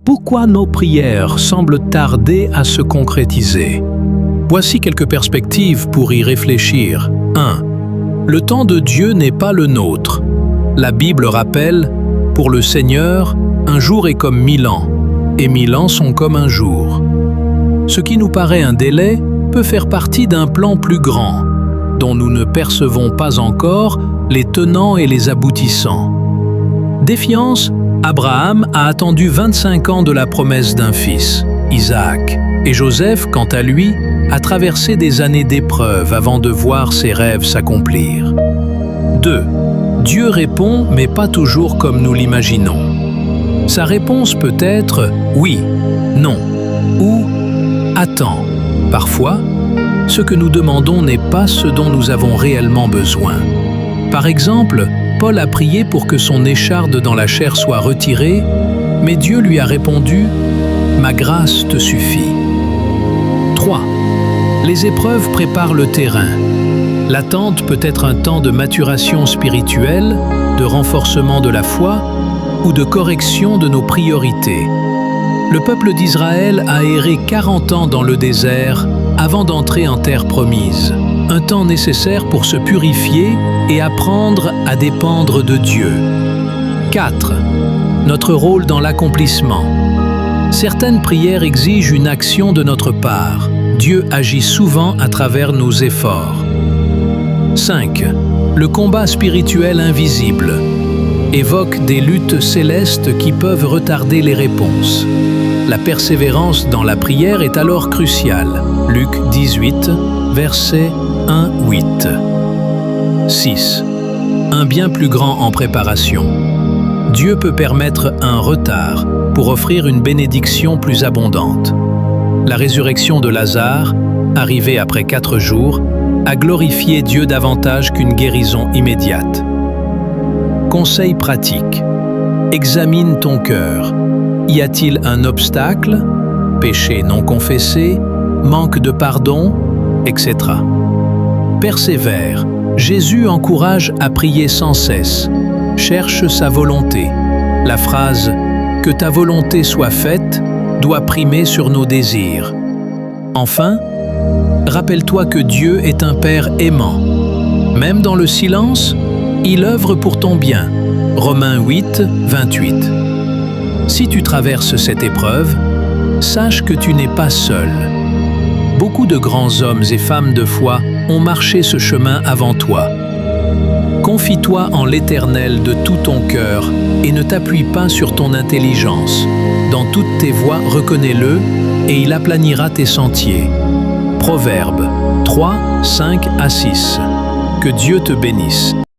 Pourquoi nos prières semblent tarder à se concrétiser? Voici quelques perspectives pour y réfléchir. 1. Le temps de Dieu n'est pas le nôtre. La Bible rappelle, pour le Seigneur, un jour est comme 1000 ans, et 1000 ans sont comme un jour. Ce qui nous paraît un délai peut faire partie d'un plan plus grand, dont nous ne percevons pas encore les tenants et les aboutissants. Défiance, Abraham a attendu 25 ans de la promesse d'un fils, Isaac, et Joseph, quant à lui, a traversé des années d'épreuves avant de voir ses rêves s'accomplir. 2. Dieu répond, mais pas toujours comme nous l'imaginons. Sa réponse peut être « oui »,« non » ou « attends ». Parfois, ce que nous demandons n'est pas ce dont nous avons réellement besoin. Par exemple, Paul a prié pour que son écharde dans la chair soit retirée, mais Dieu lui a répondu « Ma grâce te suffit ». 3. Les épreuves préparent le terrain. L'attente peut être un temps de maturation spirituelle, de renforcement de la foi ou de correction de nos priorités. Le peuple d'Israël a erré 40 ans dans le désert avant d'entrer en terre promise. Un temps nécessaire pour se purifier et apprendre à dépendre de Dieu. 4. Notre rôle dans l'accomplissement. Certaines prières exigent une action de notre part. Dieu agit souvent à travers nos efforts. 5. Le combat spirituel invisible évoque des luttes célestes qui peuvent retarder les réponses. La persévérance dans la prière est alors cruciale. Luc 18, versets 1-8. 6. Un bien plus grand en préparation. Dieu peut permettre un retard pour offrir une bénédiction plus abondante. La résurrection de Lazare, arrivée après 4 jours, a glorifié Dieu davantage qu'une guérison immédiate. Conseil pratique. Examine ton cœur. Y a-t-il un obstacle, péché non confessé, manque de pardon, etc. Persévère. Jésus encourage à prier sans cesse. Cherche sa volonté. La phrase « Que ta volonté soit faite » doit primer sur nos désirs. Enfin, rappelle-toi que Dieu est un Père aimant. Même dans le silence, il œuvre pour ton bien. Romains 8, 28. Si tu traverses cette épreuve, sache que tu n'es pas seul. Beaucoup de grands hommes et femmes de foi ont marché ce chemin avant toi. Confie-toi en l'Éternel de tout ton cœur et ne t'appuie pas sur ton intelligence. Dans toutes tes voies, reconnais-le et il aplanira tes sentiers. Proverbes 3, 5 à 6. Que Dieu te bénisse.